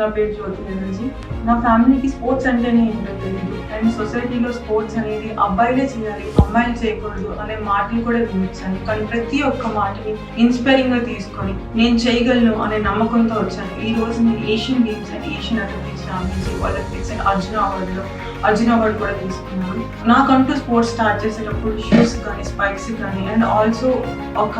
నా పేరు జ్యోతి బెనర్జీ. నా ఫ్యామిలీకి స్పోర్ట్స్ అంటేనే ఏంటో తెలియదు. అండ్ సొసైటీలో స్పోర్ట్స్ అనేది అబ్బాయిలే చేయాలి, అమ్మాయిలు చేయకూడదు అనే మాటలు కూడా వినిపించాను. కానీ ప్రతి ఒక్క మాటని ఇన్స్పైరింగ్ గా తీసుకొని నేను చేయగలను అనే నమ్మకంతో వచ్చాను. ఈ రోజు నేను Asian games and Asian athletics championship, Olympics and Arjuna award కూడా తీసుకున్నాను. నాకంటూ స్పోర్ట్స్ స్టార్ట్ చేసేటప్పుడు షూస్ కానీ స్పైక్స్ కానీ అండ్ ఆల్సో ఒక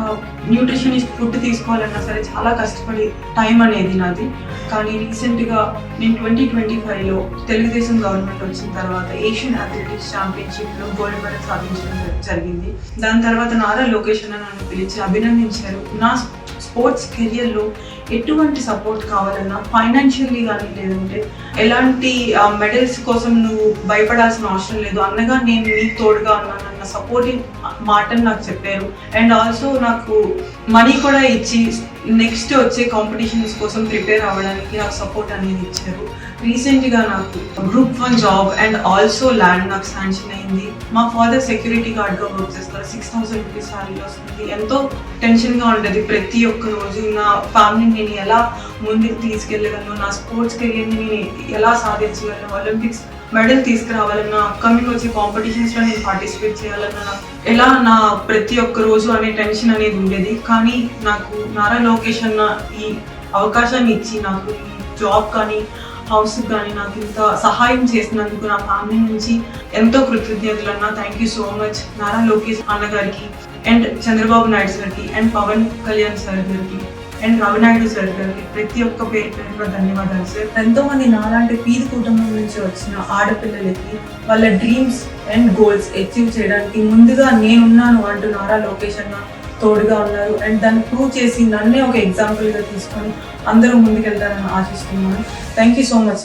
న్యూట్రిషనిస్ట్ ఫుడ్ తీసుకోవాలన్నా సరే చాలా కష్టపడి టైం అనేది నాది. కానీ రీసెంట్గా నేను 2025లో తెలుగుదేశం గవర్నమెంట్ వచ్చిన తర్వాత ఏషియన్ అథ్లెటిక్స్ ఛాంపియన్షిప్లో గోల్డ్ మెడల్ సాధించడం జరిగింది. దాని తర్వాత నారా లోకేష్ అన్న నన్ను పిలిచి అభినందించారు. నా స్పోర్ట్స్ కెరియర్లో ఎటువంటి సపోర్ట్ కావాలన్నా ఫైనాన్షియల్లీ కానీ లేదంటే ఎలాంటి మెడల్స్ కోసం నువ్వు భయపడాల్సిన అవసరం లేదు, అన్నగా నేను నీకు తోడుగా ఉన్నాను అన్న సపోర్టింగ్ మాటను నాకు చెప్పారు. అండ్ ఆల్సో నాకు మనీ కూడా ఇచ్చి నెక్స్ట్ వచ్చే కాంపిటీషన్స్ కోసం ప్రిపేర్ అవ్వడానికి నాకు సపోర్ట్ అనేది ఇచ్చారు. రీసెంట్గా నాకు group 1 job and also land నాకు శాంక్షన్ అయింది. మా ఫాదర్ సెక్యూరిటీ గార్డ్గా వర్క్ చేస్తారు. 6,000 రూపీస్ శాలరీ వస్తుంది. ఎంతో టెన్షన్గా ఉండేది ప్రతి ఒక్క రోజు. నా ఫ్యామిలీని నేను ఎలా ముందుకు తీసుకెళ్ళగలను, నా స్పోర్ట్స్ కెరియర్ని నేను ఎలా సాధించగలను, ఒలింపిక్స్ మెడల్ తీసుకురావాలన్నా, అప్కమింగ్ వచ్చే కాంపిటీషన్స్లో నేను పార్టిసిపేట్ చేయాలన్నా ఎలా నా ప్రతి ఒక్క రోజు అనే టెన్షన్ అనేది ఉండేది. కానీ నాకు నారా లోకేష్ అన్న ఈ అవకాశాన్ని ఇచ్చి నాకు ఈ జాబ్ కానీ హౌస్ కానీ నాకు ఇంత సహాయం చేసినందుకు నా ఫ్యామిలీ నుంచి ఎంతో కృతజ్ఞతలు అన్న. Thank you so much Nara Lokesh అన్న గారికి అండ్ చంద్రబాబు నాయుడు సార్కి అండ్ పవన్ కళ్యాణ్ సార్ గారికి అండ్ రవినాయుడు సార్ గారికి ప్రతి ఒక్క పేరు ధన్యవాదాలు సార్. ఎంతో మంది నాలాంటి పీది కుటుంబం నుంచి వచ్చిన ఆడపిల్లలకి వాళ్ళ డ్రీమ్స్ అండ్ గోల్స్ అచీవ్ చేయడానికి ముందుగా నేనున్నాను అంటూ నారా లోకేష్ అన్న తోడుగా ఉన్నారు. అండ్ దాన్ని ప్రూవ్ చేసి నన్నే ఒక ఎగ్జాంపుల్గా తీసుకొని అందరూ ముందుకెళ్తారని ఆశిస్తున్నాను. Thank you so much.